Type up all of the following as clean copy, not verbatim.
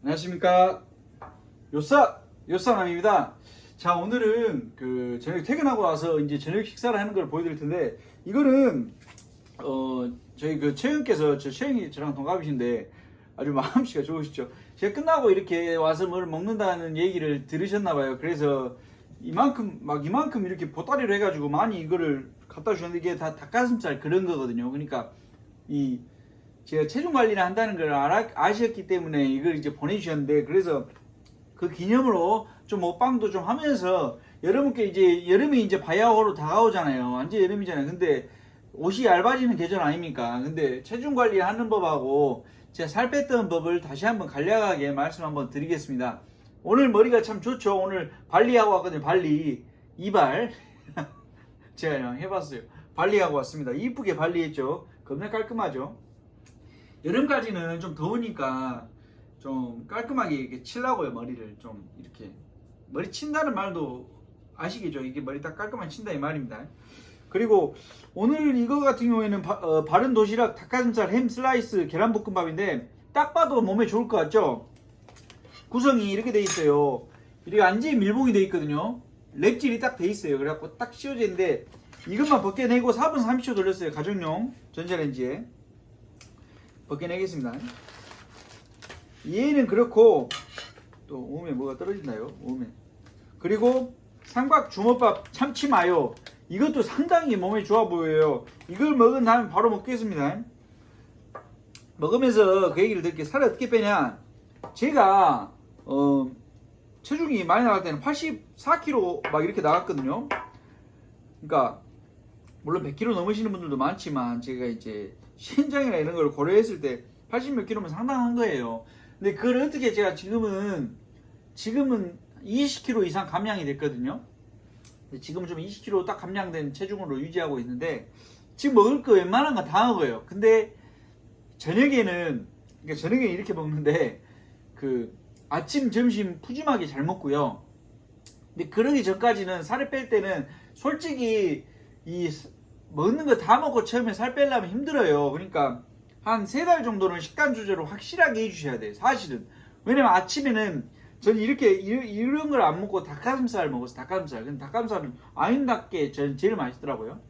안녕하십니까. 요사남입니다. 자, 오늘은 저녁 퇴근하고 와서 이제 저녁 식사를 하는 걸 보여드릴 텐데, 이거는 저희 채영께서, 채영이 저랑 동갑이신데 아주 마음씨가 좋으시죠. 제가 끝나고 이렇게 와서 뭘 먹는다는 얘기를 들으셨나봐요. 그래서 이만큼 이렇게 보따리로 해가지고 많이 이거를 갖다 주셨는데, 이게 다 닭가슴살 그런 거거든요. 그러니까 제가 체중 관리를 한다는 걸 아셨기 때문에 이걸 이제 보내주셨는데, 그래서 그 기념으로 좀 먹방도 좀 하면서, 여러분께 이제 여름이 이제 바야흐로 다가오잖아요. 완전 여름이잖아요. 근데 옷이 얇아지는 계절 아닙니까? 근데 체중 관리하는 법하고 제가 살 뺐던 법을 다시 한번 간략하게 말씀 한번 드리겠습니다. 오늘 머리가 참 좋죠. 오늘 발리하고 왔거든요. 발리 이발 제가 그냥 해봤어요. 발리하고 왔습니다. 이쁘게 발리했죠. 겁나 깔끔하죠. 여름까지는 좀 더우니까 좀 깔끔하게 이렇게 치려고요. 머리를 좀 이렇게 머리 친다는 말도 아시겠죠? 이게 머리 딱 깔끔하게 친다 이 말입니다. 그리고 오늘 이거 같은 경우에는 바른 도시락 닭가슴살 햄 슬라이스 계란볶음밥인데, 딱 봐도 몸에 좋을 것 같죠? 구성이 이렇게 돼 있어요. 이렇게 완전히 밀봉이 돼 있거든요. 랩질이 딱 돼 있어요. 그래갖고 딱 씌워져 있는데, 이것만 벗겨내고 4분 30초 돌렸어요. 가정용 전자레인지에 벗겨내겠습니다. 얘는 그렇고, 또 오메 뭐가 떨어진다요? 오메. 그리고 삼각 주먹밥 참치 마요. 이것도 상당히 몸에 좋아 보여요. 이걸 먹은 다음에 바로 먹겠습니다. 먹으면서 그 얘기를 드릴게요. 살을 어떻게 빼냐? 제가 체중이 많이 나갈 때는 84kg 막 이렇게 나갔거든요. 그러니까 물론 100kg 넘으시는 분들도 많지만, 제가 이제 신장이나 이런 걸 고려했을 때 80 몇 킬로면 상당한 거예요. 근데 그걸 어떻게 제가 지금은 20kg 이상 감량이 됐거든요. 지금 좀 20kg 딱 감량된 체중으로 유지하고 있는데, 지금 먹을 거 웬만한 건 다 먹어요. 근데 저녁에는 이렇게 먹는데, 아침 점심 푸짐하게 잘 먹고요. 근데 그러기 전까지는, 살을 뺄 때는 솔직히 먹는 거 다 먹고 처음에 살 빼려면 힘들어요. 그러니까 한 3달 정도는 식단 조절을 확실하게 해주셔야 돼요. 사실은. 왜냐면 아침에는 저는 이런 걸 안 먹고 닭가슴살 먹었어요. 닭가슴살. 근데 닭가슴살은 아임닭게 저는 제일 맛있더라고요.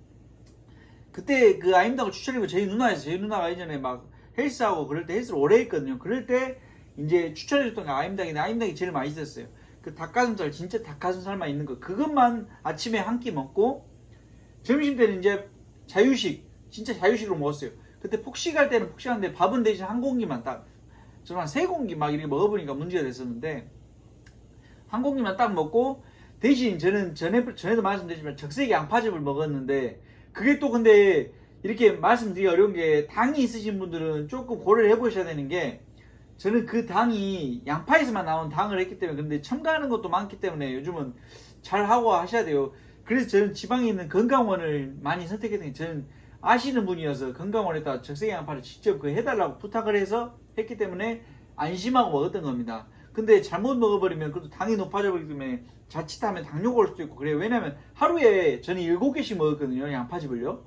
그때 그 아임닭을 추천해고 저희 누나가 예전에 막 헬스하고 그럴 때 헬스를 오래 했거든요. 그럴 때 이제 추천해줬던 게 아임닭인데, 아임닭이 제일 맛있었어요. 그 닭가슴살, 진짜 닭가슴살만 있는 거, 그것만 아침에 한 끼 먹고, 점심 때는 이제 진짜 자유식으로 먹었어요. 그때 폭식할 때는 폭식하는데, 밥은 대신 한 공기만 딱, 저는 한 3공기 막 이렇게 먹어보니까 문제가 됐었는데, 한 공기만 딱 먹고, 대신 저는 전에도 말씀드렸지만 적색 양파즙을 먹었는데, 그게 또 근데 이렇게 말씀드리기 어려운 게, 당이 있으신 분들은 조금 고려를 해보셔야 되는 게, 저는 그 당이 양파에서만 나온 당을 했기 때문에, 근데 첨가하는 것도 많기 때문에 요즘은 잘 하고 하셔야 돼요. 그래서 저는 지방에 있는 건강원을 많이 선택했던 게, 저는 아시는 분이어서 건강원에다 적색 양파를 직접 해달라고 부탁을 해서 했기 때문에 안심하고 먹었던 겁니다. 근데 잘못 먹어버리면 그래도 당이 높아져 버리기 때문에 자칫하면 당뇨가 올 수도 있고 그래요. 왜냐면 하루에 저는 7개씩 먹었거든요. 양파즙을요.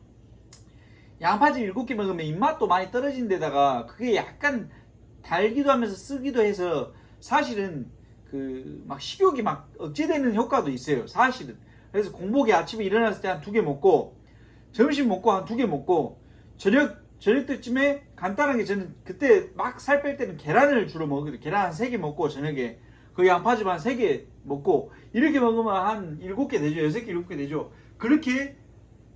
양파즙 7개 먹으면 입맛도 많이 떨어진 데다가 그게 약간 달기도 하면서 쓰기도 해서, 사실은 막 식욕이 막 억제되는 효과도 있어요. 사실은. 그래서 공복에 아침에 일어났을 때 한 2개 먹고, 점심 먹고 한 2개 먹고, 저녁 때쯤에 간단하게, 저는 그때 막 살 뺄 때는 계란을 주로 먹거든요. 계란 한 3개 먹고, 저녁에 그 양파즙 한 3개 먹고, 이렇게 먹으면 한 7개 되죠. 6개 7개 되죠. 그렇게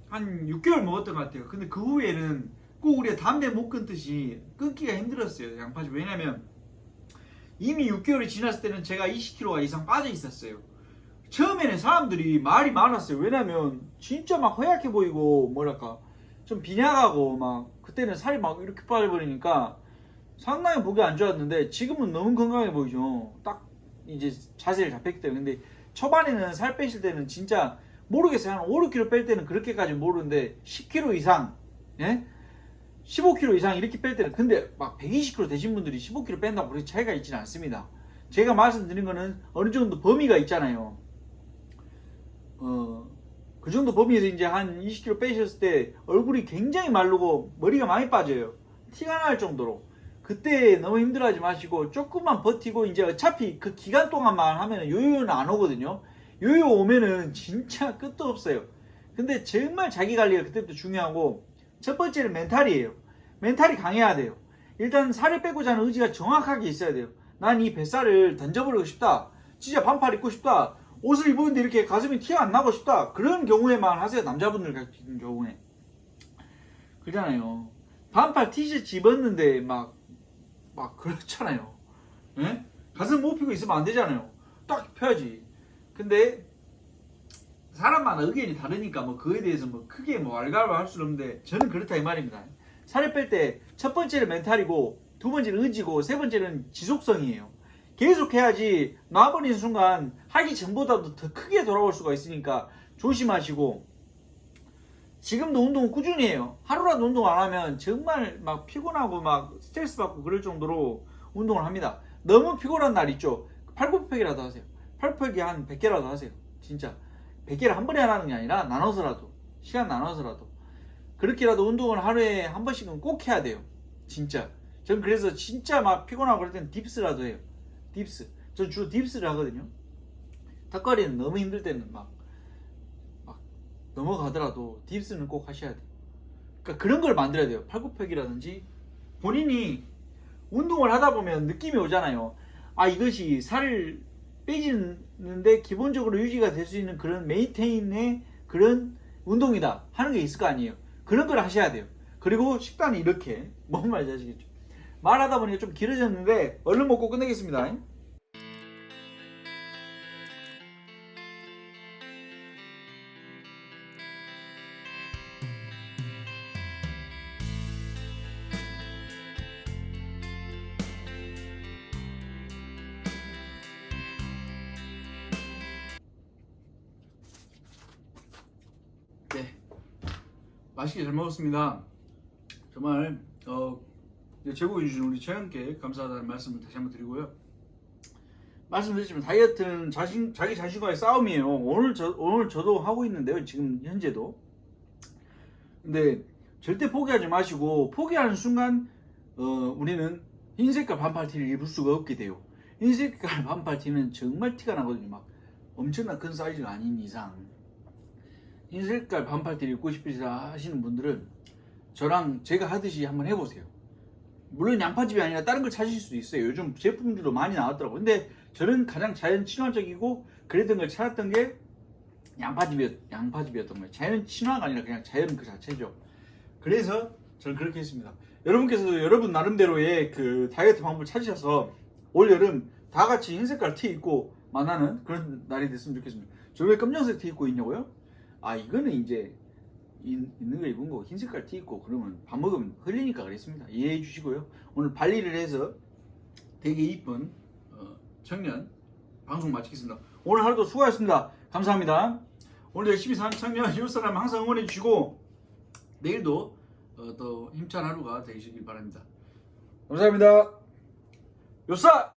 한 6개월 먹었던 것 같아요. 근데 그 후에는 꼭 우리가 담배 못 끊듯이 끊기가 힘들었어요. 양파즙. 왜냐면 이미 6개월이 지났을 때는 제가 20kg 이상 빠져 있었어요. 처음에는 사람들이 말이 많았어요. 왜냐면 진짜 막 허약해 보이고, 뭐랄까 좀 빈약하고, 막 그때는 살이 막 이렇게 빠져버리니까 상당히 보기 안 좋았는데, 지금은 너무 건강해 보이죠. 딱 이제 자세를 잡혔기 때문에. 근데 초반에는 살 빼실 때는 진짜 모르겠어요. 한 5, 6kg 뺄 때는 그렇게까지 모르는데, 10kg 이상, 예? 15kg 이상 이렇게 뺄 때는, 근데 막 120kg 되신 분들이 15kg 뺀다고 그렇게 차이가 있지는 않습니다. 제가 말씀드린 거는 어느 정도 범위가 있잖아요. 그 정도 범위에서 이제 한 20kg 빼셨을 때 얼굴이 굉장히 마르고 머리가 많이 빠져요. 티가 날 정도로. 그때 너무 힘들어하지 마시고 조금만 버티고 이제 어차피 그 기간 동안만 하면 요요는 안 오거든요. 요요 오면은 진짜 끝도 없어요. 근데 정말 자기 관리가 그때부터 중요하고 첫 번째는 멘탈이에요. 멘탈이 강해야 돼요. 일단 살을 빼고자 하는 의지가 정확하게 있어야 돼요. 난 이 뱃살을 던져버리고 싶다. 진짜 반팔 입고 싶다. 옷을 입었는데 이렇게 가슴이 티 안 나고 싶다. 그런 경우에만 하세요. 남자분들 같은 경우에. 그러잖아요. 반팔 티셔츠 입었는데 막 그렇잖아요. 예? 가슴 못 펴고 있으면 안 되잖아요. 딱 펴야지. 근데 사람마다 의견이 다르니까 뭐 그에 대해서 뭐 크게 뭐 알갈바 할 수는 없는데 저는 그렇다 이 말입니다. 살을 뺄 때 첫 번째는 멘탈이고 두 번째는 의지고 세 번째는 지속성이에요. 계속 해야지 놔버리는 순간 하기 전보다도 더 크게 돌아올 수가 있으니까 조심하시고 지금도 운동은 꾸준히 해요. 하루라도 운동 안 하면 정말 막 피곤하고 막 스트레스 받고 그럴 정도로 운동을 합니다. 너무 피곤한 날 있죠. 팔굽혀펴기라도 하세요. 팔굽혀펴기 한 100개라도 하세요. 진짜 100개를 한 번에 하는 게 아니라 나눠서라도 시간 나눠서라도 그렇게라도 운동을 하루에 한 번씩은 꼭 해야 돼요. 진짜 전 그래서 진짜 막 피곤하고 그럴 땐 딥스라도 해요. 딥스. 전 주로 딥스를 하거든요. 턱걸이는 너무 힘들 때는 막 넘어가더라도 딥스는 꼭 하셔야 돼요. 그러니까 그런 걸 만들어야 돼요. 팔굽혀펴기라든지 본인이 운동을 하다 보면 느낌이 오잖아요. 아 이것이 살을 빼지는데 기본적으로 유지가 될 수 있는 그런 메인테인의 그런 운동이다 하는 게 있을 거 아니에요. 그런 걸 하셔야 돼요. 그리고 식단이 이렇게 뭔 말인지 아시겠죠? 말하다 보니까 좀 길어졌는데 얼른 먹고 끝내겠습니다. 네, 맛있게 잘 먹었습니다. 정말 제보해 주신 우리 최영께 감사하다는 말씀을 다시 한번 드리고요. 말씀드렸지만 다이어트는 자기 자신과의 싸움이에요. 오늘 저도 하고 있는데요. 지금 현재도. 근데 절대 포기하지 마시고 포기하는 순간 우리는 흰색깔 반팔티를 입을 수가 없게 돼요. 흰색깔 반팔티는 정말 티가 나거든요. 막 엄청난 큰 사이즈가 아닌 이상 흰색깔 반팔티를 입고 싶으시다 하시는 분들은 저랑 제가 하듯이 한번 해보세요. 물론 양파집이 아니라 다른 걸 찾으실 수도 있어요. 요즘 제품들도 많이 나왔더라고요. 근데 저는 가장 자연 친화적이고 그랬던 걸 찾았던 게 양파집이었던 거예요. 자연 친화가 아니라 그냥 자연 그 자체죠. 그래서 저는 그렇게 했습니다. 여러분께서도 여러분 나름대로의 그 다이어트 방법을 찾으셔서 올 여름 다 같이 흰색깔 티 입고 만나는 그런 날이 됐으면 좋겠습니다. 저 왜 검정색 티 입고 있냐고요? 아 이거는 이제 있는 거 입은 거 흰색깔 티 입고 그러면 밥 먹으면 흘리니까 그랬습니다. 이해해 주시고요. 오늘 발리를 해서 되게 이쁜 청년 방송 마치겠습니다. 오늘 하루도 수고하셨습니다. 감사합니다. 오늘 열심히 사는 청년 이웃사람 항상 응원해 주시고 내일도 더 힘찬 하루가 되시길 바랍니다. 감사합니다. 요사!